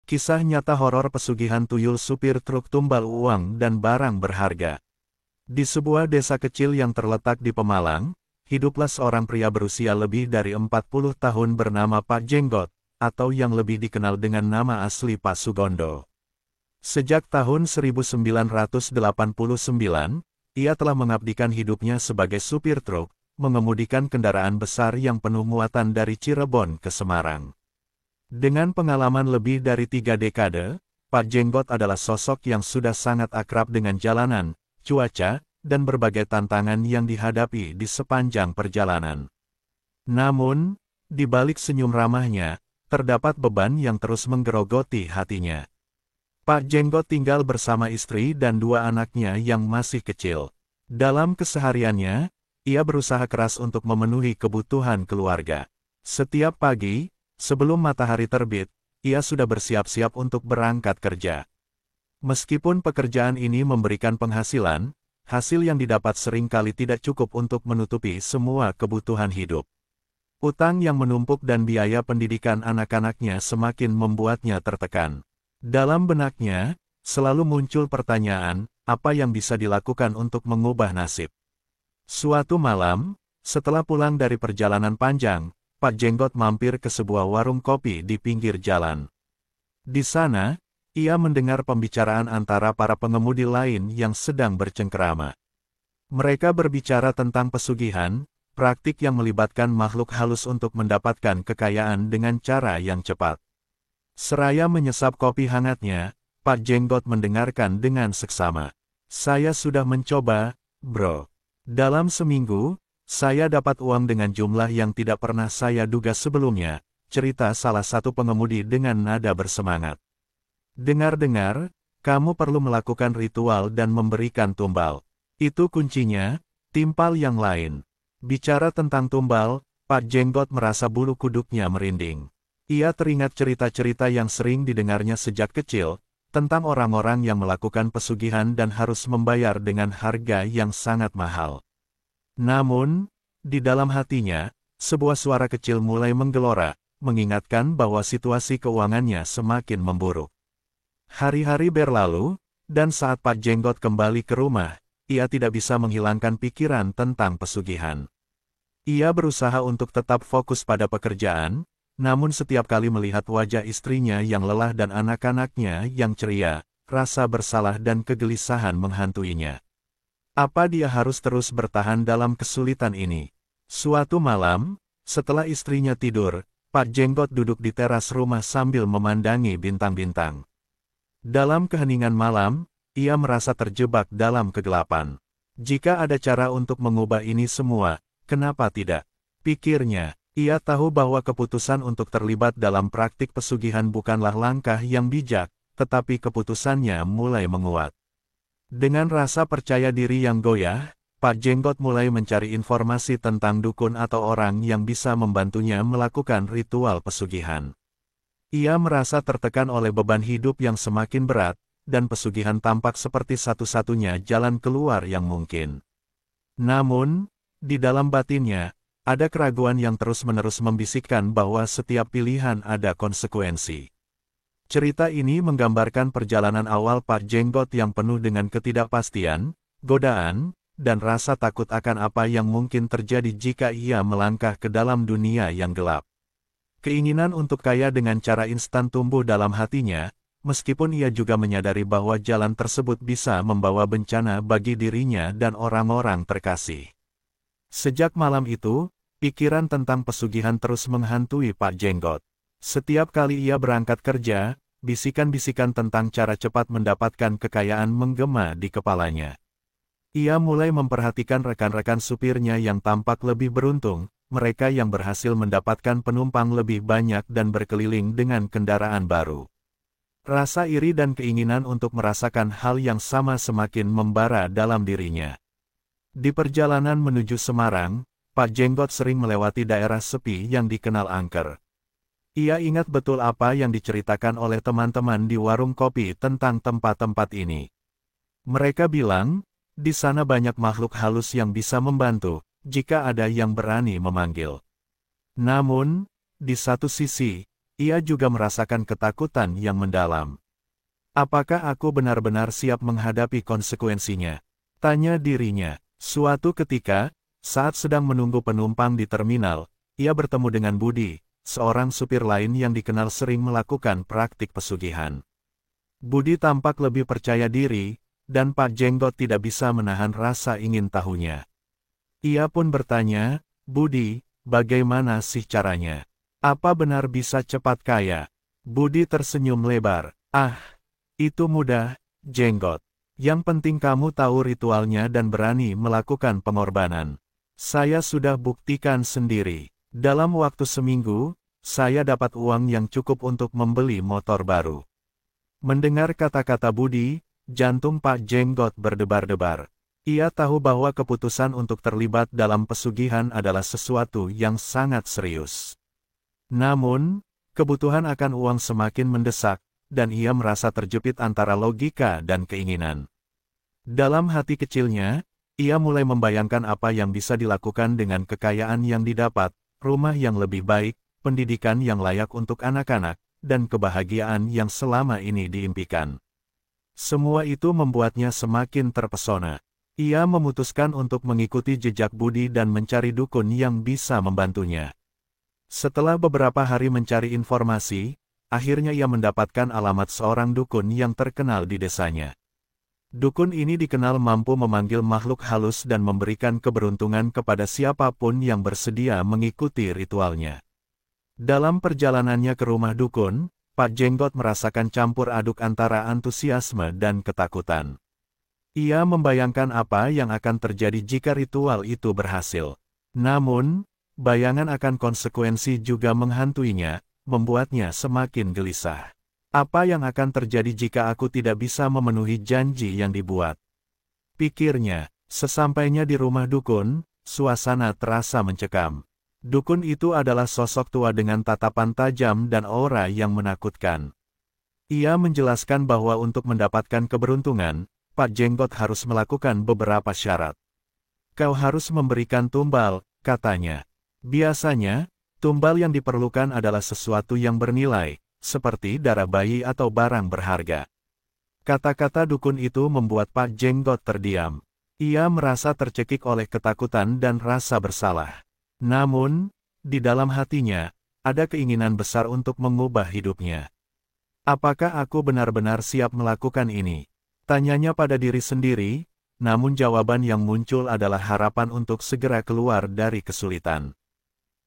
Kisah nyata horor pesugihan tuyul supir truk tumbal uang dan barang berharga. Di sebuah desa kecil yang terletak di Pemalang, hiduplah seorang pria berusia lebih dari 40 tahun bernama Pak Jenggot, atau yang lebih dikenal dengan nama asli Pak Sugondo. Sejak tahun 1989, ia telah mengabdikan hidupnya sebagai supir truk, mengemudikan kendaraan besar yang penuh muatan dari Cirebon ke Semarang. Dengan pengalaman lebih dari 3 dekade, Pak Jenggot adalah sosok yang sudah sangat akrab dengan jalanan, cuaca, dan berbagai tantangan yang dihadapi di sepanjang perjalanan. Namun, di balik senyum ramahnya, terdapat beban yang terus menggerogoti hatinya. Pak Jenggot tinggal bersama istri dan 2 anaknya yang masih kecil. Dalam kesehariannya, ia berusaha keras untuk memenuhi kebutuhan keluarga. Setiap pagi, sebelum matahari terbit, ia sudah bersiap-siap untuk berangkat kerja. Meskipun pekerjaan ini memberikan penghasilan, hasil yang didapat seringkali tidak cukup untuk menutupi semua kebutuhan hidup. Utang yang menumpuk dan biaya pendidikan anak-anaknya semakin membuatnya tertekan. Dalam benaknya, selalu muncul pertanyaan, apa yang bisa dilakukan untuk mengubah nasib. Suatu malam, setelah pulang dari perjalanan panjang, Pak Jenggot mampir ke sebuah warung kopi di pinggir jalan. Di sana, ia mendengar pembicaraan antara para pengemudi lain yang sedang bercengkerama. Mereka berbicara tentang pesugihan, praktik yang melibatkan makhluk halus untuk mendapatkan kekayaan dengan cara yang cepat. Seraya menyesap kopi hangatnya, Pak Jenggot mendengarkan dengan seksama. "Saya sudah mencoba, bro. Dalam seminggu, saya dapat uang dengan jumlah yang tidak pernah saya duga sebelumnya," cerita salah satu pengemudi dengan nada bersemangat. "Dengar-dengar, kamu perlu melakukan ritual dan memberikan tumbal. Itu kuncinya, timpal yang lain." Bicara tentang tumbal, Pak Jenggot merasa bulu kuduknya merinding. Ia teringat cerita-cerita yang sering didengarnya sejak kecil, tentang orang-orang yang melakukan pesugihan dan harus membayar dengan harga yang sangat mahal. Namun, di dalam hatinya, sebuah suara kecil mulai menggelora, mengingatkan bahwa situasi keuangannya semakin memburuk. Hari-hari berlalu, dan saat Pak Jenggot kembali ke rumah, ia tidak bisa menghilangkan pikiran tentang pesugihan. Ia berusaha untuk tetap fokus pada pekerjaan, namun setiap kali melihat wajah istrinya yang lelah dan anak-anaknya yang ceria, rasa bersalah dan kegelisahan menghantuinya. Apa dia harus terus bertahan dalam kesulitan ini? Suatu malam, setelah istrinya tidur, Pak Jenggot duduk di teras rumah sambil memandangi bintang-bintang. Dalam keheningan malam, ia merasa terjebak dalam kegelapan. Jika ada cara untuk mengubah ini semua, kenapa tidak? Pikirnya, ia tahu bahwa keputusan untuk terlibat dalam praktik pesugihan bukanlah langkah yang bijak, tetapi keputusannya mulai menguat. Dengan rasa percaya diri yang goyah, Pak Jenggot mulai mencari informasi tentang dukun atau orang yang bisa membantunya melakukan ritual pesugihan. Ia merasa tertekan oleh beban hidup yang semakin berat, dan pesugihan tampak seperti satu-satunya jalan keluar yang mungkin. Namun, di dalam batinnya, ada keraguan yang terus-menerus membisikkan bahwa setiap pilihan ada konsekuensi. Cerita ini menggambarkan perjalanan awal Pak Jenggot yang penuh dengan ketidakpastian, godaan, dan rasa takut akan apa yang mungkin terjadi jika ia melangkah ke dalam dunia yang gelap. Keinginan untuk kaya dengan cara instan tumbuh dalam hatinya, meskipun ia juga menyadari bahwa jalan tersebut bisa membawa bencana bagi dirinya dan orang-orang terkasih. Sejak malam itu, pikiran tentang pesugihan terus menghantui Pak Jenggot. Setiap kali ia berangkat kerja, bisikan-bisikan tentang cara cepat mendapatkan kekayaan menggema di kepalanya. Ia mulai memperhatikan rekan-rekan supirnya yang tampak lebih beruntung, mereka yang berhasil mendapatkan penumpang lebih banyak dan berkeliling dengan kendaraan baru. Rasa iri dan keinginan untuk merasakan hal yang sama semakin membara dalam dirinya. Di perjalanan menuju Semarang, Pak Jenggot sering melewati daerah sepi yang dikenal angker. Ia ingat betul apa yang diceritakan oleh teman-teman di warung kopi tentang tempat-tempat ini. Mereka bilang, di sana banyak makhluk halus yang bisa membantu, jika ada yang berani memanggil. Namun, di satu sisi, ia juga merasakan ketakutan yang mendalam. Apakah aku benar-benar siap menghadapi konsekuensinya? Tanya dirinya. Suatu ketika, saat sedang menunggu penumpang di terminal, ia bertemu dengan Budi, seorang supir lain yang dikenal sering melakukan praktik pesugihan. Budi tampak lebih percaya diri, dan Pak Jenggot tidak bisa menahan rasa ingin tahunya. Ia pun bertanya, "Budi, bagaimana sih caranya? Apa benar bisa cepat kaya?" Budi tersenyum lebar. "Ah, itu mudah, Jenggot. Yang penting kamu tahu ritualnya dan berani melakukan pengorbanan. Saya sudah buktikan sendiri. Dalam waktu seminggu, saya dapat uang yang cukup untuk membeli motor baru." Mendengar kata-kata Budi, jantung Pak Jenggot berdebar-debar. Ia tahu bahwa keputusan untuk terlibat dalam pesugihan adalah sesuatu yang sangat serius. Namun, kebutuhan akan uang semakin mendesak, dan ia merasa terjepit antara logika dan keinginan. Dalam hati kecilnya, ia mulai membayangkan apa yang bisa dilakukan dengan kekayaan yang didapat, rumah yang lebih baik, pendidikan yang layak untuk anak-anak, dan kebahagiaan yang selama ini diimpikan. Semua itu membuatnya semakin terpesona. Ia memutuskan untuk mengikuti jejak Budi dan mencari dukun yang bisa membantunya. Setelah beberapa hari mencari informasi, akhirnya ia mendapatkan alamat seorang dukun yang terkenal di desanya. Dukun ini dikenal mampu memanggil makhluk halus dan memberikan keberuntungan kepada siapapun yang bersedia mengikuti ritualnya. Dalam perjalanannya ke rumah dukun, Pak Jenggot merasakan campur aduk antara antusiasme dan ketakutan. Ia membayangkan apa yang akan terjadi jika ritual itu berhasil. Namun, bayangan akan konsekuensi juga menghantuinya, membuatnya semakin gelisah. Apa yang akan terjadi jika aku tidak bisa memenuhi janji yang dibuat? Pikirnya, sesampainya di rumah dukun, suasana terasa mencekam. Dukun itu adalah sosok tua dengan tatapan tajam dan aura yang menakutkan. Ia menjelaskan bahwa untuk mendapatkan keberuntungan, Pak Jenggot harus melakukan beberapa syarat. "Kau harus memberikan tumbal," katanya. Biasanya, tumbal yang diperlukan adalah sesuatu yang bernilai, seperti darah bayi atau barang berharga. Kata-kata dukun itu membuat Pak Jenggot terdiam. Ia merasa tercekik oleh ketakutan dan rasa bersalah. Namun, di dalam hatinya, ada keinginan besar untuk mengubah hidupnya. "Apakah aku benar-benar siap melakukan ini?" tanyanya pada diri sendiri, namun jawaban yang muncul adalah harapan untuk segera keluar dari kesulitan.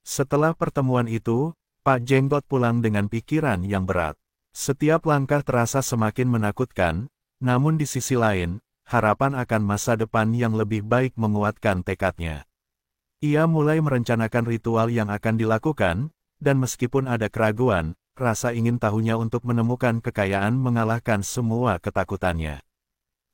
Setelah pertemuan itu, Pak Jenggot pulang dengan pikiran yang berat. Setiap langkah terasa semakin menakutkan, namun di sisi lain, harapan akan masa depan yang lebih baik menguatkan tekadnya. Ia mulai merencanakan ritual yang akan dilakukan, dan meskipun ada keraguan, rasa ingin tahunya untuk menemukan kekayaan mengalahkan semua ketakutannya.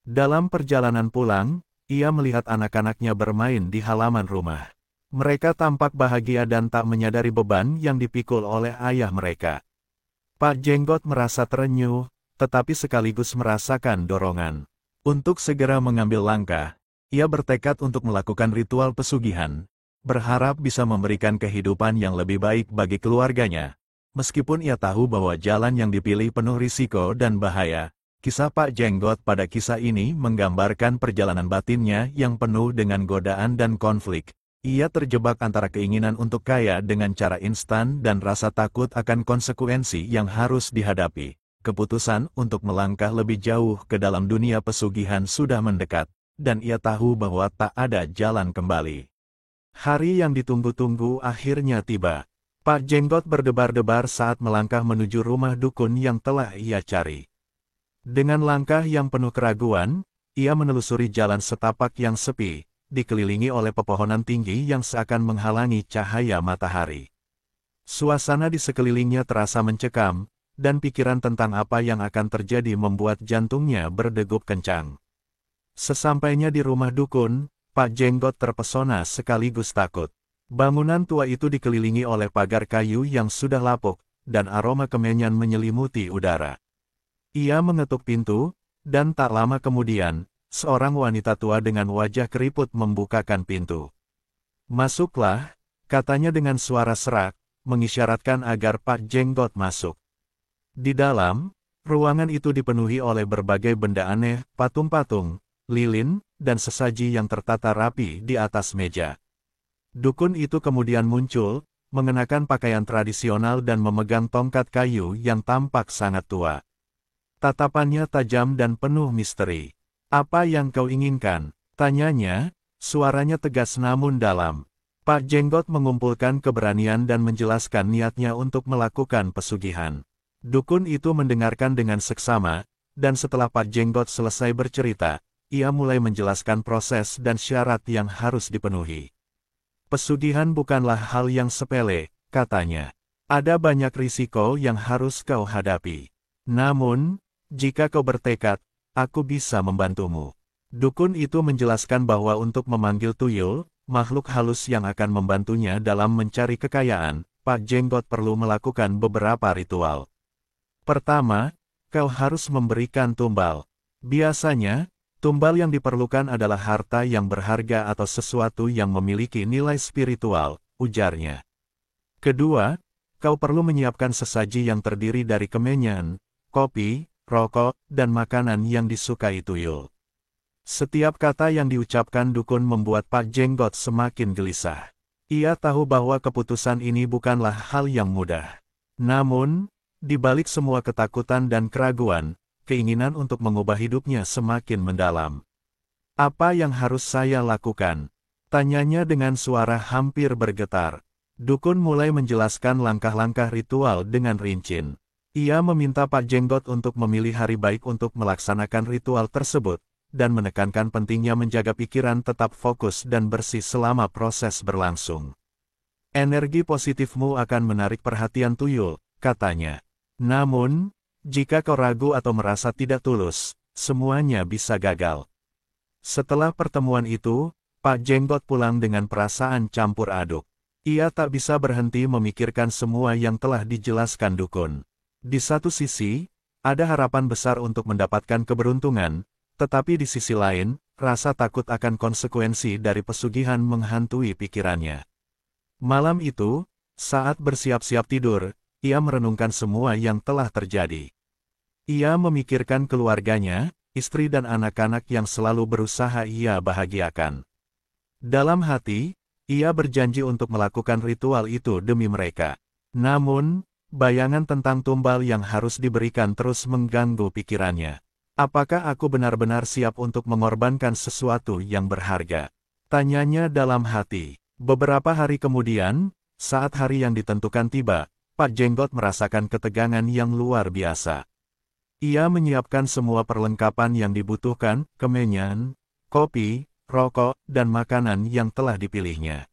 Dalam perjalanan pulang, ia melihat anak-anaknya bermain di halaman rumah. Mereka tampak bahagia dan tak menyadari beban yang dipikul oleh ayah mereka. Pak Jenggot merasa terenyuh, tetapi sekaligus merasakan dorongan untuk segera mengambil langkah. Ia bertekad untuk melakukan ritual pesugihan, berharap bisa memberikan kehidupan yang lebih baik bagi keluarganya. Meskipun ia tahu bahwa jalan yang dipilih penuh risiko dan bahaya, kisah Pak Jenggot pada kisah ini menggambarkan perjalanan batinnya yang penuh dengan godaan dan konflik. Ia terjebak antara keinginan untuk kaya dengan cara instan dan rasa takut akan konsekuensi yang harus dihadapi. Keputusan untuk melangkah lebih jauh ke dalam dunia pesugihan sudah mendekat, dan ia tahu bahwa tak ada jalan kembali. Hari yang ditunggu-tunggu akhirnya tiba. Pak Jenggot berdebar-debar saat melangkah menuju rumah dukun yang telah ia cari. Dengan langkah yang penuh keraguan, ia menelusuri jalan setapak yang sepi, dikelilingi oleh pepohonan tinggi yang seakan menghalangi cahaya matahari. Suasana di sekelilingnya terasa mencekam, dan pikiran tentang apa yang akan terjadi membuat jantungnya berdegup kencang. Sesampainya di rumah dukun, Pak Jenggot terpesona sekaligus takut. Bangunan tua itu dikelilingi oleh pagar kayu yang sudah lapuk, dan aroma kemenyan menyelimuti udara. Ia mengetuk pintu, dan tak lama kemudian, seorang wanita tua dengan wajah keriput membukakan pintu. "Masuklah," katanya dengan suara serak, mengisyaratkan agar Pak Jenggot masuk. Di dalam, ruangan itu dipenuhi oleh berbagai benda aneh, patung-patung, lilin, dan sesaji yang tertata rapi di atas meja. Dukun itu kemudian muncul, mengenakan pakaian tradisional dan memegang tongkat kayu yang tampak sangat tua. Tatapannya tajam dan penuh misteri. "Apa yang kau inginkan?" tanyanya, suaranya tegas namun dalam. Pak Jenggot mengumpulkan keberanian dan menjelaskan niatnya untuk melakukan pesugihan. Dukun itu mendengarkan dengan seksama, dan setelah Pak Jenggot selesai bercerita, ia mulai menjelaskan proses dan syarat yang harus dipenuhi. "Pesugihan bukanlah hal yang sepele," katanya. "Ada banyak risiko yang harus kau hadapi. Namun, jika kau bertekad, aku bisa membantumu." Dukun itu menjelaskan bahwa untuk memanggil tuyul, makhluk halus yang akan membantunya dalam mencari kekayaan, Pak Jenggot perlu melakukan beberapa ritual. Pertama, kau harus memberikan tumbal. Biasanya, tumbal yang diperlukan adalah harta yang berharga atau sesuatu yang memiliki nilai spiritual, ujarnya. Kedua, kau perlu menyiapkan sesaji yang terdiri dari kemenyan, kopi, rokok, dan makanan yang disukai tuyul. Setiap kata yang diucapkan dukun membuat Pak Jenggot semakin gelisah. Ia tahu bahwa keputusan ini bukanlah hal yang mudah. Namun, di balik semua ketakutan dan keraguan, keinginan untuk mengubah hidupnya semakin mendalam. "Apa yang harus saya lakukan?" tanyanya dengan suara hampir bergetar. Dukun mulai menjelaskan langkah-langkah ritual dengan rinci. Ia meminta Pak Jenggot untuk memilih hari baik untuk melaksanakan ritual tersebut, dan menekankan pentingnya menjaga pikiran tetap fokus dan bersih selama proses berlangsung. "Energi positifmu akan menarik perhatian tuyul," katanya. "Namun, jika kau ragu atau merasa tidak tulus, semuanya bisa gagal." Setelah pertemuan itu, Pak Jenggot pulang dengan perasaan campur aduk. Ia tak bisa berhenti memikirkan semua yang telah dijelaskan dukun. Di satu sisi, ada harapan besar untuk mendapatkan keberuntungan, tetapi di sisi lain, rasa takut akan konsekuensi dari pesugihan menghantui pikirannya. Malam itu, saat bersiap-siap tidur, ia merenungkan semua yang telah terjadi. Ia memikirkan keluarganya, istri dan anak-anak yang selalu berusaha ia bahagiakan. Dalam hati, ia berjanji untuk melakukan ritual itu demi mereka. Namun, bayangan tentang tumbal yang harus diberikan terus mengganggu pikirannya. "Apakah aku benar-benar siap untuk mengorbankan sesuatu yang berharga?" tanyanya dalam hati. Beberapa hari kemudian, saat hari yang ditentukan tiba, Pak Jenggot merasakan ketegangan yang luar biasa. Ia menyiapkan semua perlengkapan yang dibutuhkan, kemenyan, kopi, rokok, dan makanan yang telah dipilihnya.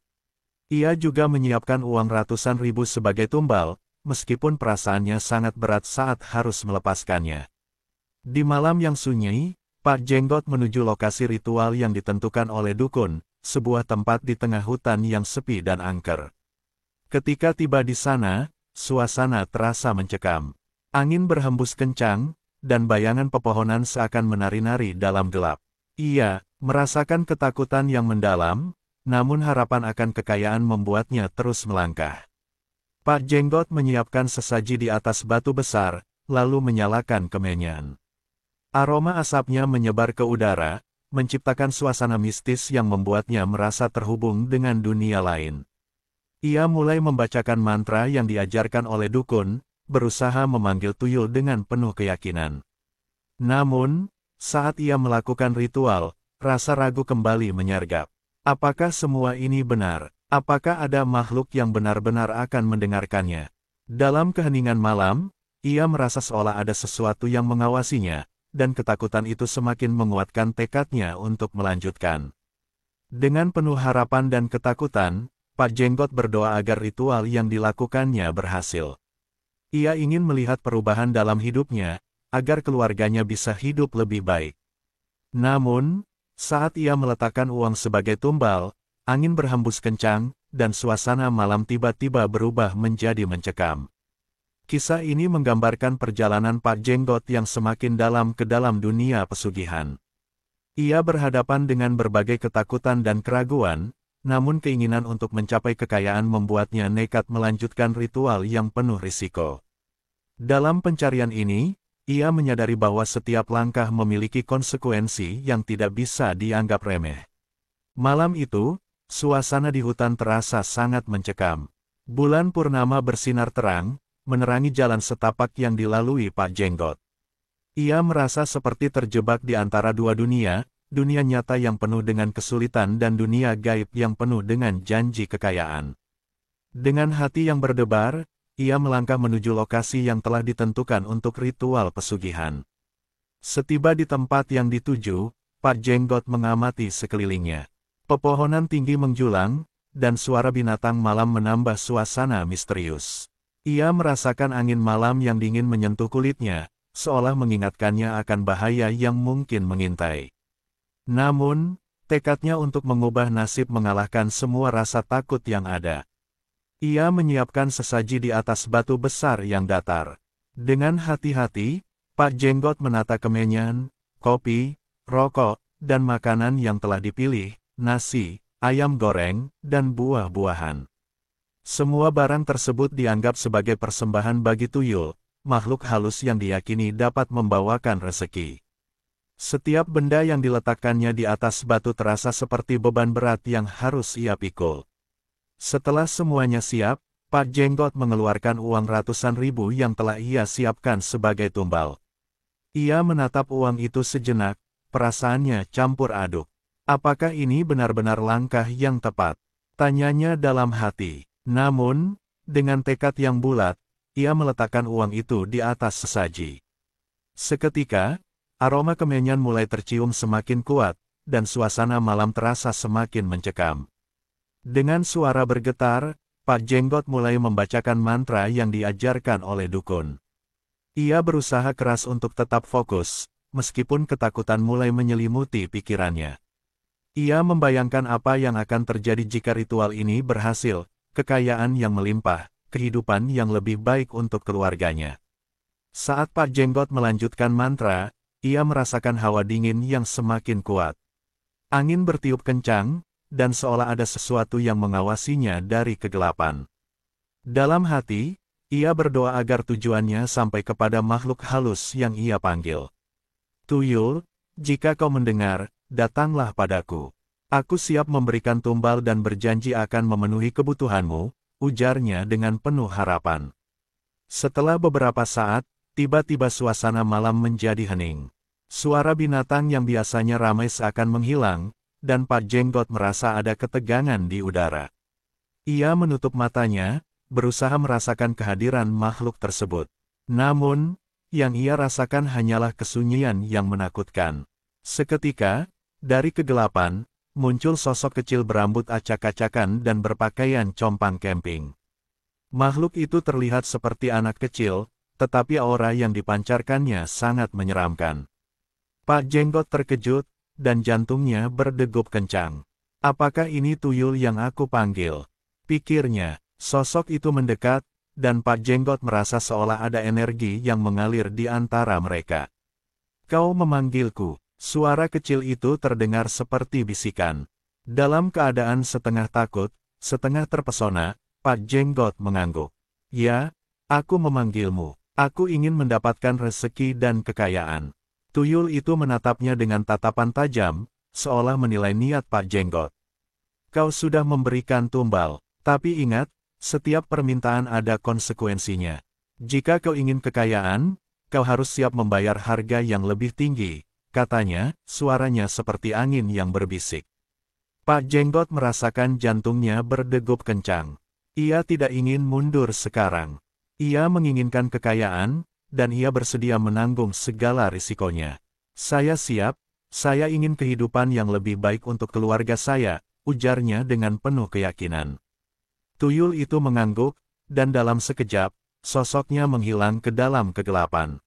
Ia juga menyiapkan uang ratusan ribu sebagai tumbal, meskipun perasaannya sangat berat saat harus melepaskannya. Di malam yang sunyi, Pak Jenggot menuju lokasi ritual yang ditentukan oleh dukun, sebuah tempat di tengah hutan yang sepi dan angker. Ketika tiba di sana, suasana terasa mencekam. Angin berhembus kencang, dan bayangan pepohonan seakan menari-nari dalam gelap. Ia merasakan ketakutan yang mendalam, namun harapan akan kekayaan membuatnya terus melangkah. Pak Jenggot menyiapkan sesaji di atas batu besar, lalu menyalakan kemenyan. Aroma asapnya menyebar ke udara, menciptakan suasana mistis yang membuatnya merasa terhubung dengan dunia lain. Ia mulai membacakan mantra yang diajarkan oleh dukun, berusaha memanggil tuyul dengan penuh keyakinan. Namun, saat ia melakukan ritual, rasa ragu kembali menyergap. Apakah semua ini benar? Apakah ada makhluk yang benar-benar akan mendengarkannya? Dalam keheningan malam, ia merasa seolah ada sesuatu yang mengawasinya, dan ketakutan itu semakin menguatkan tekadnya untuk melanjutkan. Dengan penuh harapan dan ketakutan, Pak Jenggot berdoa agar ritual yang dilakukannya berhasil. Ia ingin melihat perubahan dalam hidupnya, agar keluarganya bisa hidup lebih baik. Namun, saat ia meletakkan uang sebagai tumbal, angin berhembus kencang, dan suasana malam tiba-tiba berubah menjadi mencekam. Kisah ini menggambarkan perjalanan Pak Jenggot yang semakin dalam ke dalam dunia pesugihan. Ia berhadapan dengan berbagai ketakutan dan keraguan, namun keinginan untuk mencapai kekayaan membuatnya nekat melanjutkan ritual yang penuh risiko. Dalam pencarian ini, ia menyadari bahwa setiap langkah memiliki konsekuensi yang tidak bisa dianggap remeh. Malam itu, suasana di hutan terasa sangat mencekam. Bulan purnama bersinar terang, menerangi jalan setapak yang dilalui Pak Jenggot. Ia merasa seperti terjebak di antara dua dunia, dunia nyata yang penuh dengan kesulitan dan dunia gaib yang penuh dengan janji kekayaan. Dengan hati yang berdebar, ia melangkah menuju lokasi yang telah ditentukan untuk ritual pesugihan. Setiba di tempat yang dituju, Pak Jenggot mengamati sekelilingnya. Pepohonan tinggi menjulang, dan suara binatang malam menambah suasana misterius. Ia merasakan angin malam yang dingin menyentuh kulitnya, seolah mengingatkannya akan bahaya yang mungkin mengintai. Namun, tekadnya untuk mengubah nasib mengalahkan semua rasa takut yang ada. Ia menyiapkan sesaji di atas batu besar yang datar. Dengan hati-hati, Pak Jenggot menata kemenyan, kopi, rokok, dan makanan yang telah dipilih, nasi, ayam goreng, dan buah-buahan. Semua barang tersebut dianggap sebagai persembahan bagi tuyul, makhluk halus yang diyakini dapat membawakan rezeki. Setiap benda yang diletakkannya di atas batu terasa seperti beban berat yang harus ia pikul. Setelah semuanya siap, Pak Jenggot mengeluarkan uang ratusan ribu yang telah ia siapkan sebagai tumbal. Ia menatap uang itu sejenak, perasaannya campur aduk. Apakah ini benar-benar langkah yang tepat? Tanyanya dalam hati. Namun, dengan tekad yang bulat, ia meletakkan uang itu di atas sesaji. Seketika, aroma kemenyan mulai tercium semakin kuat, dan suasana malam terasa semakin mencekam. Dengan suara bergetar, Pak Jenggot mulai membacakan mantra yang diajarkan oleh dukun. Ia berusaha keras untuk tetap fokus, meskipun ketakutan mulai menyelimuti pikirannya. Ia membayangkan apa yang akan terjadi jika ritual ini berhasil, kekayaan yang melimpah, kehidupan yang lebih baik untuk keluarganya. Saat Pak Jenggot melanjutkan mantra, ia merasakan hawa dingin yang semakin kuat. Angin bertiup kencang, dan seolah ada sesuatu yang mengawasinya dari kegelapan. Dalam hati, ia berdoa agar tujuannya sampai kepada makhluk halus yang ia panggil. Tuyul, jika kau mendengar, datanglah padaku. Aku siap memberikan tumbal dan berjanji akan memenuhi kebutuhanmu, ujarnya dengan penuh harapan. Setelah beberapa saat, tiba-tiba suasana malam menjadi hening. Suara binatang yang biasanya ramai seakan menghilang, dan Pak Jenggot merasa ada ketegangan di udara. Ia menutup matanya, berusaha merasakan kehadiran makhluk tersebut. Namun, yang ia rasakan hanyalah kesunyian yang menakutkan. Seketika, dari kegelapan, muncul sosok kecil berambut acak-acakan dan berpakaian compang camping. Makhluk itu terlihat seperti anak kecil, tetapi aura yang dipancarkannya sangat menyeramkan. Pak Jenggot terkejut, dan jantungnya berdegup kencang. Apakah ini tuyul yang aku panggil? Pikirnya, sosok itu mendekat, dan Pak Jenggot merasa seolah ada energi yang mengalir di antara mereka. Kau memanggilku. Suara kecil itu terdengar seperti bisikan. Dalam keadaan setengah takut, setengah terpesona, Pak Jenggot mengangguk. Ya, aku memanggilmu. Aku ingin mendapatkan rezeki dan kekayaan. Tuyul itu menatapnya dengan tatapan tajam, seolah menilai niat Pak Jenggot. Kau sudah memberikan tumbal, tapi ingat, setiap permintaan ada konsekuensinya. Jika kau ingin kekayaan, kau harus siap membayar harga yang lebih tinggi. Katanya, suaranya seperti angin yang berbisik. Pak Jenggot merasakan jantungnya berdegup kencang. Ia tidak ingin mundur sekarang. Ia menginginkan kekayaan, dan ia bersedia menanggung segala risikonya. Saya siap, saya ingin kehidupan yang lebih baik untuk keluarga saya, ujarnya dengan penuh keyakinan. Tuyul itu mengangguk, dan dalam sekejap, sosoknya menghilang ke dalam kegelapan.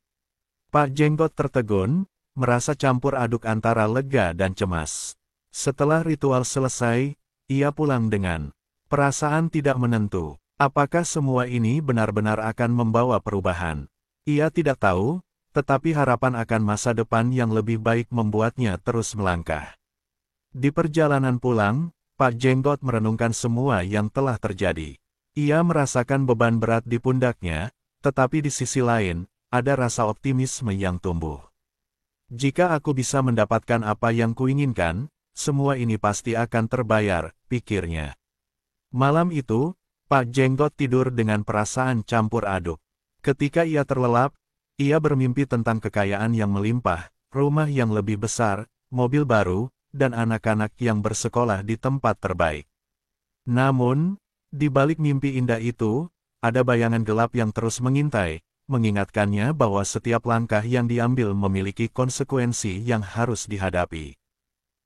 Pak Jenggot tertegun, merasa campur aduk antara lega dan cemas. Setelah ritual selesai, ia pulang dengan perasaan tidak menentu. Apakah semua ini benar-benar akan membawa perubahan? Ia tidak tahu, tetapi harapan akan masa depan yang lebih baik membuatnya terus melangkah. Di perjalanan pulang, Pak Jenggot merenungkan semua yang telah terjadi. Ia merasakan beban berat di pundaknya, tetapi di sisi lain, ada rasa optimisme yang tumbuh. Jika aku bisa mendapatkan apa yang kuinginkan, semua ini pasti akan terbayar, pikirnya. Malam itu, Pak Jenggot tidur dengan perasaan campur aduk. Ketika ia terlelap, ia bermimpi tentang kekayaan yang melimpah, rumah yang lebih besar, mobil baru, dan anak-anak yang bersekolah di tempat terbaik. Namun, di balik mimpi indah itu, ada bayangan gelap yang terus mengintai, mengingatkannya bahwa setiap langkah yang diambil memiliki konsekuensi yang harus dihadapi.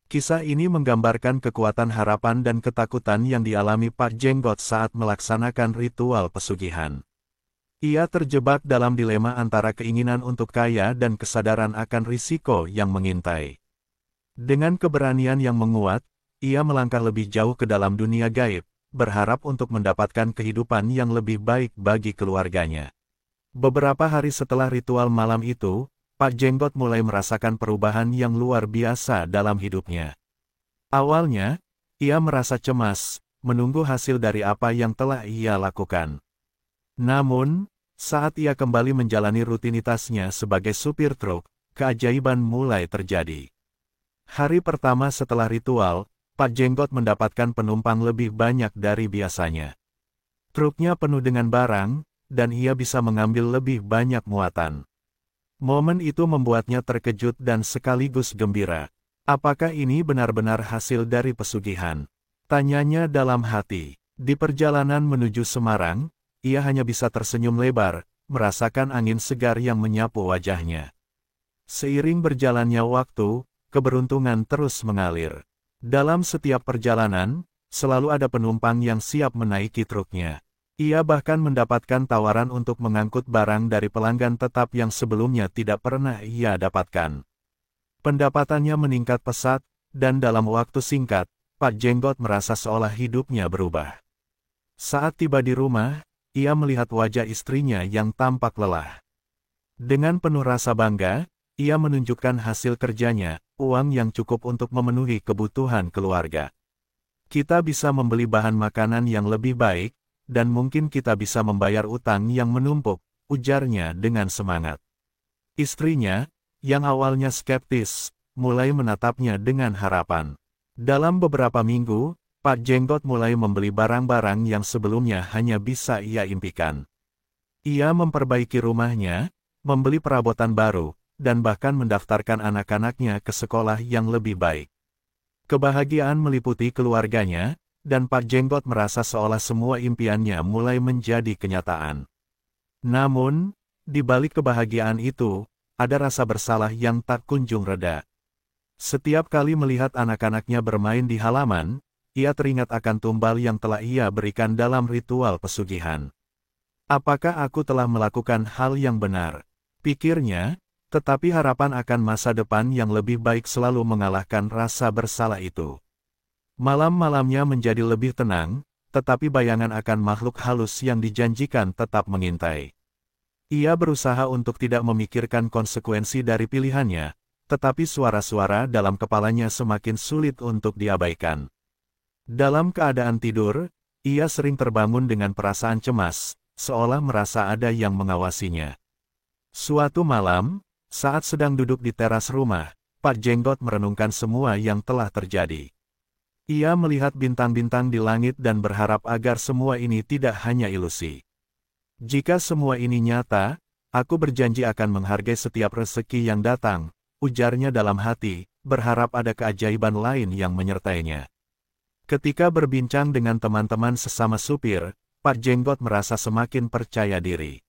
Kisah ini menggambarkan kekuatan harapan dan ketakutan yang dialami Pak Jenggot saat melaksanakan ritual pesugihan. Ia terjebak dalam dilema antara keinginan untuk kaya dan kesadaran akan risiko yang mengintai. Dengan keberanian yang menguat, ia melangkah lebih jauh ke dalam dunia gaib, berharap untuk mendapatkan kehidupan yang lebih baik bagi keluarganya. Beberapa hari setelah ritual malam itu, Pak Jenggot mulai merasakan perubahan yang luar biasa dalam hidupnya. Awalnya, ia merasa cemas, menunggu hasil dari apa yang telah ia lakukan. Namun, saat ia kembali menjalani rutinitasnya sebagai supir truk, keajaiban mulai terjadi. Hari pertama setelah ritual, Pak Jenggot mendapatkan penumpang lebih banyak dari biasanya. Truknya penuh dengan barang, dan ia bisa mengambil lebih banyak muatan. Momen itu membuatnya terkejut dan sekaligus gembira. Apakah ini benar-benar hasil dari pesugihan? Tanyanya dalam hati. Di perjalanan menuju Semarang, ia hanya bisa tersenyum lebar, merasakan angin segar yang menyapu wajahnya. Seiring berjalannya waktu, keberuntungan terus mengalir. Dalam setiap perjalanan, selalu ada penumpang yang siap menaiki truknya. Ia bahkan mendapatkan tawaran untuk mengangkut barang dari pelanggan tetap yang sebelumnya tidak pernah ia dapatkan. Pendapatannya meningkat pesat, dan dalam waktu singkat, Pak Jenggot merasa seolah hidupnya berubah. Saat tiba di rumah, ia melihat wajah istrinya yang tampak lelah. Dengan penuh rasa bangga, ia menunjukkan hasil kerjanya, uang yang cukup untuk memenuhi kebutuhan keluarga. Kita bisa membeli bahan makanan yang lebih baik, dan mungkin kita bisa membayar utang yang menumpuk, ujarnya dengan semangat. Istrinya, yang awalnya skeptis, mulai menatapnya dengan harapan. Dalam beberapa minggu, Pak Jenggot mulai membeli barang-barang yang sebelumnya hanya bisa ia impikan. Ia memperbaiki rumahnya, membeli perabotan baru, dan bahkan mendaftarkan anak-anaknya ke sekolah yang lebih baik. Kebahagiaan meliputi keluarganya, dan Pak Jenggot merasa seolah semua impiannya mulai menjadi kenyataan. Namun, di balik kebahagiaan itu, ada rasa bersalah yang tak kunjung reda. Setiap kali melihat anak-anaknya bermain di halaman, ia teringat akan tumbal yang telah ia berikan dalam ritual pesugihan. Apakah aku telah melakukan hal yang benar? Pikirnya, tetapi harapan akan masa depan yang lebih baik selalu mengalahkan rasa bersalah itu. Malam-malamnya menjadi lebih tenang, tetapi bayangan akan makhluk halus yang dijanjikan tetap mengintai. Ia berusaha untuk tidak memikirkan konsekuensi dari pilihannya, tetapi suara-suara dalam kepalanya semakin sulit untuk diabaikan. Dalam keadaan tidur, ia sering terbangun dengan perasaan cemas, seolah merasa ada yang mengawasinya. Suatu malam, saat sedang duduk di teras rumah, Pak Jenggot merenungkan semua yang telah terjadi. Ia melihat bintang-bintang di langit dan berharap agar semua ini tidak hanya ilusi. Jika semua ini nyata, aku berjanji akan menghargai setiap rezeki yang datang, ujarnya dalam hati, berharap ada keajaiban lain yang menyertainya. Ketika berbincang dengan teman-teman sesama supir, Pak Jenggot merasa semakin percaya diri.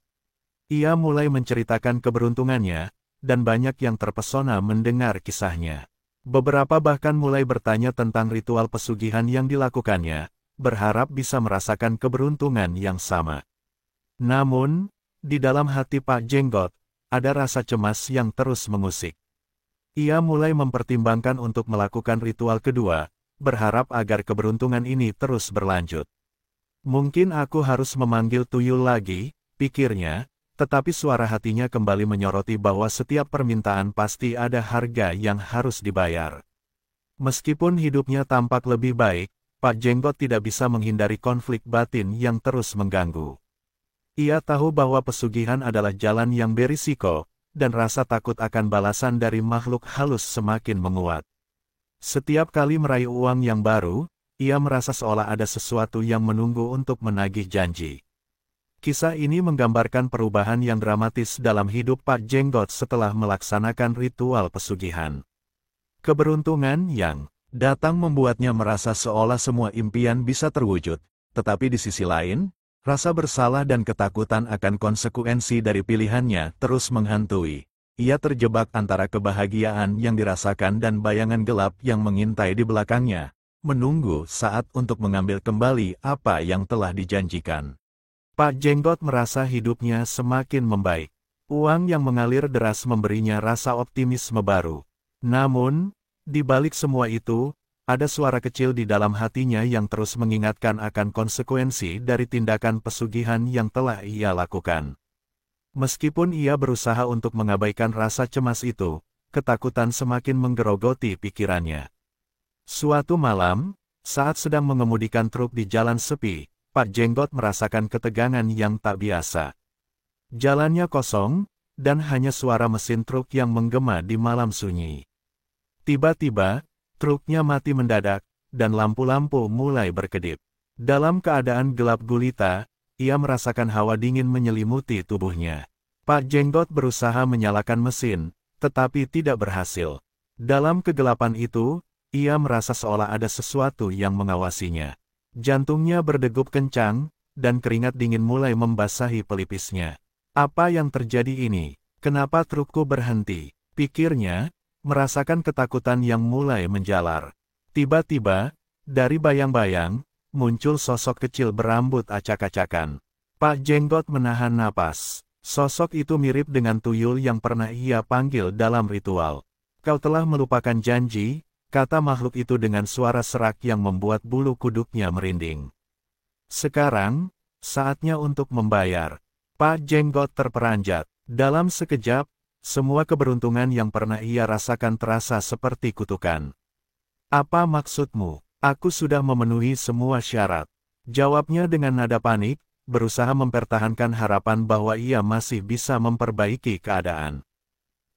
Ia mulai menceritakan keberuntungannya, dan banyak yang terpesona mendengar kisahnya. Beberapa bahkan mulai bertanya tentang ritual pesugihan yang dilakukannya, berharap bisa merasakan keberuntungan yang sama. Namun, di dalam hati Pak Jenggot, ada rasa cemas yang terus mengusik. Ia mulai mempertimbangkan untuk melakukan ritual kedua, berharap agar keberuntungan ini terus berlanjut. Mungkin aku harus memanggil tuyul lagi, pikirnya, tetapi suara hatinya kembali menyoroti bahwa setiap permintaan pasti ada harga yang harus dibayar. Meskipun hidupnya tampak lebih baik, Pak Jenggot tidak bisa menghindari konflik batin yang terus mengganggu. Ia tahu bahwa pesugihan adalah jalan yang berisiko, dan rasa takut akan balasan dari makhluk halus semakin menguat. Setiap kali meraih uang yang baru, ia merasa seolah ada sesuatu yang menunggu untuk menagih janji. Kisah ini menggambarkan perubahan yang dramatis dalam hidup Pak Jenggot setelah melaksanakan ritual pesugihan. Keberuntungan yang datang membuatnya merasa seolah semua impian bisa terwujud, tetapi di sisi lain, rasa bersalah dan ketakutan akan konsekuensi dari pilihannya terus menghantui. Ia terjebak antara kebahagiaan yang dirasakan dan bayangan gelap yang mengintai di belakangnya, menunggu saat untuk mengambil kembali apa yang telah dijanjikan. Pak Jenggot merasa hidupnya semakin membaik. Uang yang mengalir deras memberinya rasa optimisme baru. Namun, di balik semua itu, ada suara kecil di dalam hatinya yang terus mengingatkan akan konsekuensi dari tindakan pesugihan yang telah ia lakukan. Meskipun ia berusaha untuk mengabaikan rasa cemas itu, ketakutan semakin menggerogoti pikirannya. Suatu malam, saat sedang mengemudikan truk di jalan sepi, Pak Jenggot merasakan ketegangan yang tak biasa. Jalannya kosong, dan hanya suara mesin truk yang menggema di malam sunyi. Tiba-tiba, truknya mati mendadak, dan lampu-lampu mulai berkedip. Dalam keadaan gelap gulita, ia merasakan hawa dingin menyelimuti tubuhnya. Pak Jenggot berusaha menyalakan mesin, tetapi tidak berhasil. Dalam kegelapan itu, ia merasa seolah ada sesuatu yang mengawasinya. Jantungnya berdegup kencang, dan keringat dingin mulai membasahi pelipisnya. Apa yang terjadi ini? Kenapa trukku berhenti? Pikirnya, merasakan ketakutan yang mulai menjalar. Tiba-tiba, dari bayang-bayang, muncul sosok kecil berambut acak-acakan. Pak Jenggot menahan napas. Sosok itu mirip dengan tuyul yang pernah ia panggil dalam ritual. Kau telah melupakan janji, kata makhluk itu dengan suara serak yang membuat bulu kuduknya merinding. Sekarang, saatnya untuk membayar. Pak Jenggot terperanjat. Dalam sekejap, semua keberuntungan yang pernah ia rasakan terasa seperti kutukan. Apa maksudmu? Aku sudah memenuhi semua syarat. Jawabnya dengan nada panik, berusaha mempertahankan harapan bahwa ia masih bisa memperbaiki keadaan.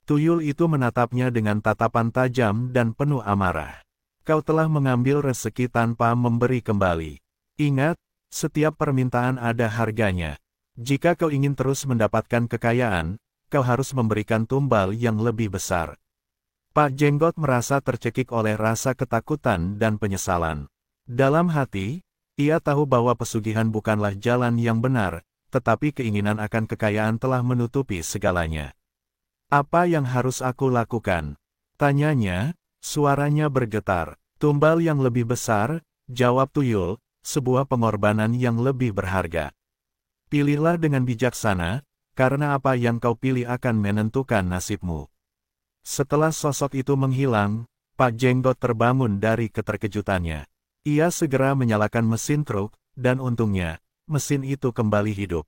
Tuyul itu menatapnya dengan tatapan tajam dan penuh amarah. Kau telah mengambil rezeki tanpa memberi kembali. Ingat, setiap permintaan ada harganya. Jika kau ingin terus mendapatkan kekayaan, kau harus memberikan tumbal yang lebih besar. Pak Jenggot merasa tercekik oleh rasa ketakutan dan penyesalan. Dalam hati, ia tahu bahwa pesugihan bukanlah jalan yang benar, tetapi keinginan akan kekayaan telah menutupi segalanya. Apa yang harus aku lakukan? Tanyanya, suaranya bergetar. Tumbal yang lebih besar, jawab tuyul, sebuah pengorbanan yang lebih berharga. Pilihlah dengan bijaksana, karena apa yang kau pilih akan menentukan nasibmu. Setelah sosok itu menghilang, Pak Jenggot terbangun dari keterkejutannya. Ia segera menyalakan mesin truk, dan untungnya, mesin itu kembali hidup.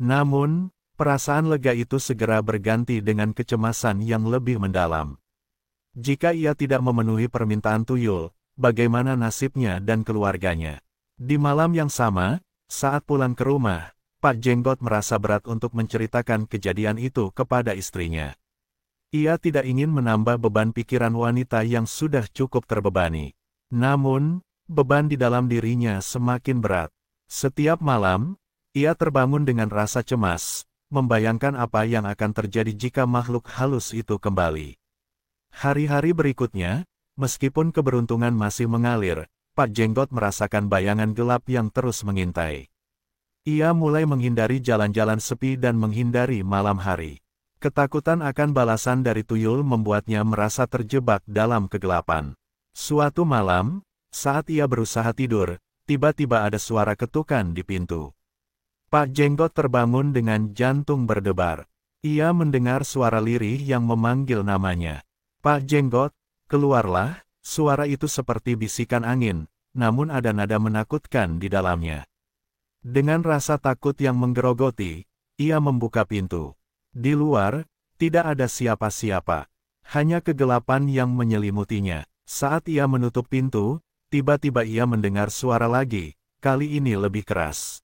Namun, perasaan lega itu segera berganti dengan kecemasan yang lebih mendalam. Jika ia tidak memenuhi permintaan tuyul, bagaimana nasibnya dan keluarganya? Di malam yang sama, saat pulang ke rumah, Pak Jenggot merasa berat untuk menceritakan kejadian itu kepada istrinya. Ia tidak ingin menambah beban pikiran wanita yang sudah cukup terbebani. Namun, beban di dalam dirinya semakin berat. Setiap malam, ia terbangun dengan rasa cemas, membayangkan apa yang akan terjadi jika makhluk halus itu kembali. Hari-hari berikutnya, meskipun keberuntungan masih mengalir, Pak Jenggot merasakan bayangan gelap yang terus mengintai. Ia mulai menghindari jalan-jalan sepi dan menghindari malam hari. Ketakutan akan balasan dari tuyul membuatnya merasa terjebak dalam kegelapan. Suatu malam, saat ia berusaha tidur, tiba-tiba ada suara ketukan di pintu. Pak Jenggot terbangun dengan jantung berdebar. Ia mendengar suara lirih yang memanggil namanya. Pak Jenggot, keluarlah. Suara itu seperti bisikan angin, namun ada nada menakutkan di dalamnya. Dengan rasa takut yang menggerogoti, ia membuka pintu. Di luar, tidak ada siapa-siapa. Hanya kegelapan yang menyelimutinya. Saat ia menutup pintu, Tiba-tiba ia mendengar suara lagi, kali ini lebih keras.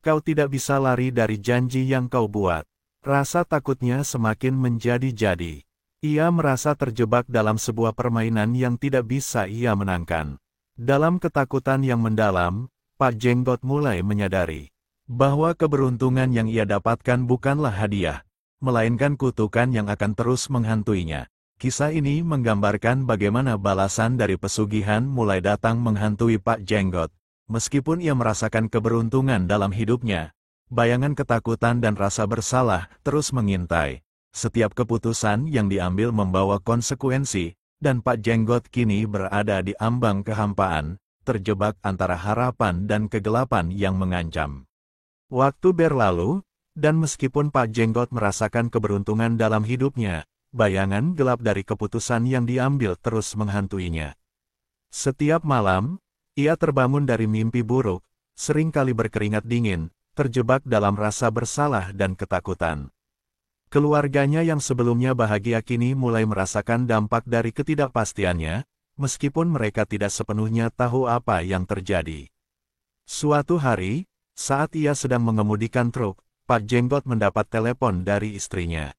Kau tidak bisa lari dari janji yang kau buat. Rasa takutnya semakin menjadi-jadi. Ia merasa terjebak dalam sebuah permainan yang tidak bisa ia menangkan. Dalam ketakutan yang mendalam, Pak Jenggot mulai menyadari bahwa keberuntungan yang ia dapatkan bukanlah hadiah, melainkan kutukan yang akan terus menghantuinya. Kisah ini menggambarkan bagaimana balasan dari pesugihan mulai datang menghantui Pak Jenggot. Meskipun ia merasakan keberuntungan dalam hidupnya, bayangan ketakutan dan rasa bersalah terus mengintai. Setiap keputusan yang diambil membawa konsekuensi, dan Pak Jenggot kini berada di ambang kehampaan, terjebak antara harapan dan kegelapan yang mengancam. Waktu berlalu, dan meskipun Pak Jenggot merasakan keberuntungan dalam hidupnya, bayangan gelap dari keputusan yang diambil terus menghantuinya. Setiap malam, ia terbangun dari mimpi buruk, seringkali berkeringat dingin, terjebak dalam rasa bersalah dan ketakutan. Keluarganya yang sebelumnya bahagia kini mulai merasakan dampak dari ketidakpastiannya, meskipun mereka tidak sepenuhnya tahu apa yang terjadi. Suatu hari, saat ia sedang mengemudikan truk, Pak Jenggot mendapat telepon dari istrinya.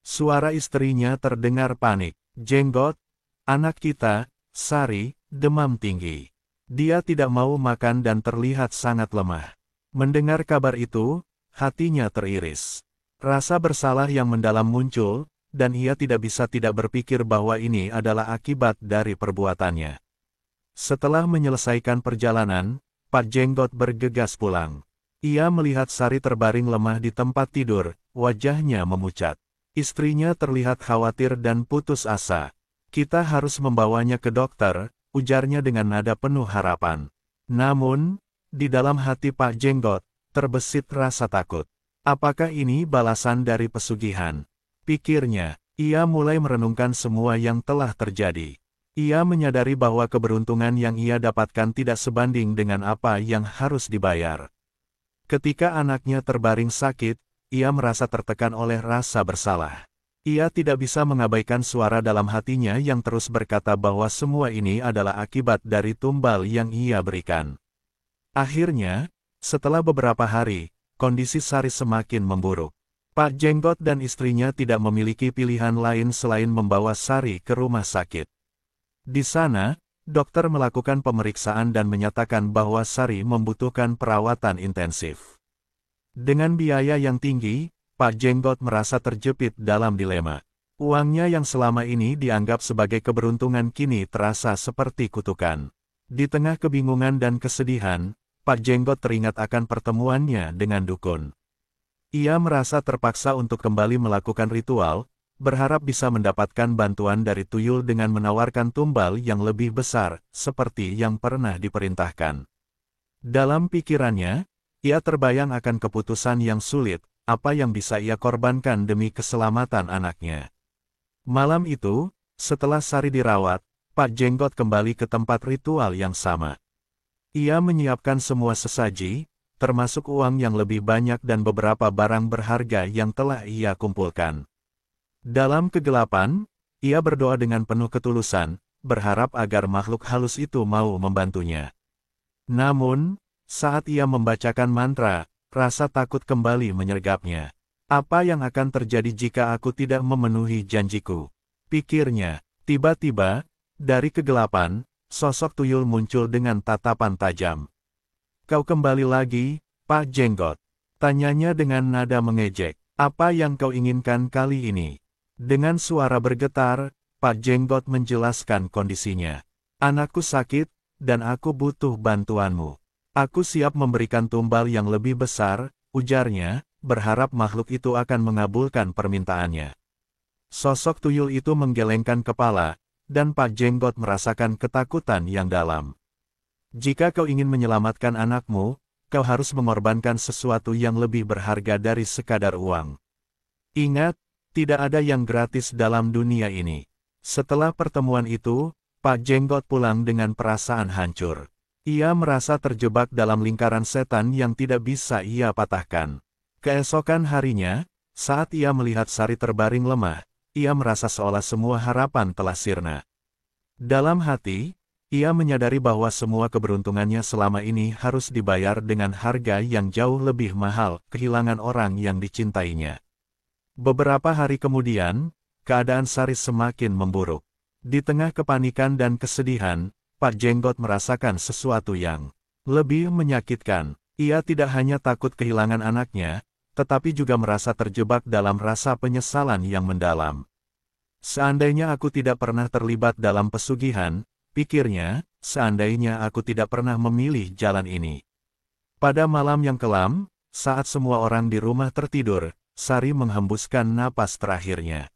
Suara istrinya terdengar panik. "Jenggot, anak kita, Sari, demam tinggi. Dia tidak mau makan dan terlihat sangat lemah." Mendengar kabar itu, hatinya teriris. Rasa bersalah yang mendalam muncul, dan ia tidak bisa tidak berpikir bahwa ini adalah akibat dari perbuatannya. Setelah menyelesaikan perjalanan, Pak Jenggot bergegas pulang. Ia melihat Sari terbaring lemah di tempat tidur, wajahnya memucat. Istrinya terlihat khawatir dan putus asa. "Kita harus membawanya ke dokter," ujarnya dengan nada penuh harapan. Namun, di dalam hati Pak Jenggot, terbesit rasa takut. Apakah ini balasan dari pesugihan? Pikirnya, ia mulai merenungkan semua yang telah terjadi. Ia menyadari bahwa keberuntungan yang ia dapatkan tidak sebanding dengan apa yang harus dibayar. Ketika anaknya terbaring sakit, ia merasa tertekan oleh rasa bersalah. Ia tidak bisa mengabaikan suara dalam hatinya yang terus berkata bahwa semua ini adalah akibat dari tumbal yang ia berikan. Akhirnya, setelah beberapa hari, kondisi Sari semakin memburuk. Pak Jenggot dan istrinya tidak memiliki pilihan lain selain membawa Sari ke rumah sakit. Di sana, dokter melakukan pemeriksaan dan menyatakan bahwa Sari membutuhkan perawatan intensif. Dengan biaya yang tinggi, Pak Jenggot merasa terjepit dalam dilema. Uangnya yang selama ini dianggap sebagai keberuntungan kini terasa seperti kutukan. Di tengah kebingungan dan kesedihan, Pak Jenggot teringat akan pertemuannya dengan dukun. Ia merasa terpaksa untuk kembali melakukan ritual, berharap bisa mendapatkan bantuan dari tuyul dengan menawarkan tumbal yang lebih besar, seperti yang pernah diperintahkan. Dalam pikirannya, ia terbayang akan keputusan yang sulit, apa yang bisa ia korbankan demi keselamatan anaknya. Malam itu, setelah Sari dirawat, Pak Jenggot kembali ke tempat ritual yang sama. Ia menyiapkan semua sesaji, termasuk uang yang lebih banyak dan beberapa barang berharga yang telah ia kumpulkan. Dalam kegelapan, ia berdoa dengan penuh ketulusan, berharap agar makhluk halus itu mau membantunya. Namun, saat ia membacakan mantra, rasa takut kembali menyergapnya. Apa yang akan terjadi jika aku tidak memenuhi janjiku? Pikirnya. Tiba-tiba, dari kegelapan, sosok tuyul muncul dengan tatapan tajam. "Kau kembali lagi, Pak Jenggot?" tanyanya dengan nada mengejek. "Apa yang kau inginkan kali ini?" Dengan suara bergetar, Pak Jenggot menjelaskan kondisinya. "Anakku sakit, dan aku butuh bantuanmu. Aku siap memberikan tumbal yang lebih besar," ujarnya, berharap makhluk itu akan mengabulkan permintaannya. Sosok tuyul itu menggelengkan kepala, dan Pak Jenggot merasakan ketakutan yang dalam. "Jika kau ingin menyelamatkan anakmu, kau harus mengorbankan sesuatu yang lebih berharga dari sekadar uang. Ingat, tidak ada yang gratis dalam dunia ini." Setelah pertemuan itu, Pak Jenggot pulang dengan perasaan hancur. Ia merasa terjebak dalam lingkaran setan yang tidak bisa ia patahkan. Keesokan harinya, saat ia melihat Sari terbaring lemah, ia merasa seolah semua harapan telah sirna. Dalam hati, Ia menyadari bahwa semua keberuntungannya selama ini harus dibayar dengan harga yang jauh lebih mahal, kehilangan orang yang dicintainya. Beberapa hari kemudian, keadaan Saris semakin memburuk. Di tengah kepanikan dan kesedihan, Pak Jenggot merasakan sesuatu yang lebih menyakitkan. Ia tidak hanya takut kehilangan anaknya, tetapi juga merasa terjebak dalam rasa penyesalan yang mendalam. Seandainya aku tidak pernah terlibat dalam pesugihan, pikirnya, seandainya aku tidak pernah memilih jalan ini. Pada malam yang kelam, saat semua orang di rumah tertidur, Sari menghembuskan napas terakhirnya.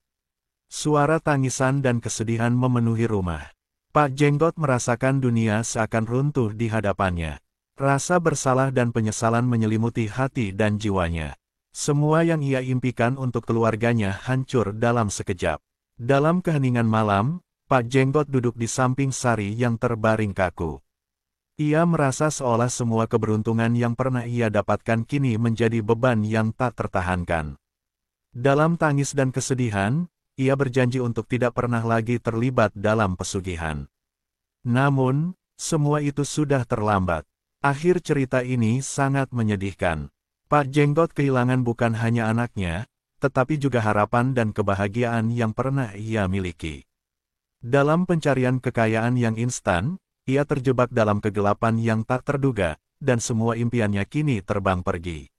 Suara tangisan dan kesedihan memenuhi rumah. Pak Jenggot merasakan dunia seakan runtuh di hadapannya. Rasa bersalah dan penyesalan menyelimuti hati dan jiwanya. Semua yang ia impikan untuk keluarganya hancur dalam sekejap. Dalam keheningan malam, Pak Jenggot duduk di samping Sari yang terbaring kaku. Ia merasa seolah semua keberuntungan yang pernah ia dapatkan kini menjadi beban yang tak tertahankan. Dalam tangis dan kesedihan, ia berjanji untuk tidak pernah lagi terlibat dalam pesugihan. Namun, semua itu sudah terlambat. Akhir cerita ini sangat menyedihkan. Pak Jenggot kehilangan bukan hanya anaknya, tetapi juga harapan dan kebahagiaan yang pernah ia miliki. Dalam pencarian kekayaan yang instan, ia terjebak dalam kegelapan yang tak terduga, dan semua impiannya kini terbang pergi.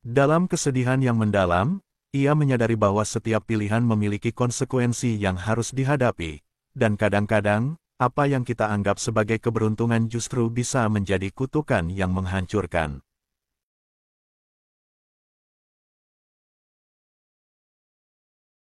Dalam kesedihan yang mendalam, ia menyadari bahwa setiap pilihan memiliki konsekuensi yang harus dihadapi, dan kadang-kadang, apa yang kita anggap sebagai keberuntungan justru bisa menjadi kutukan yang menghancurkan.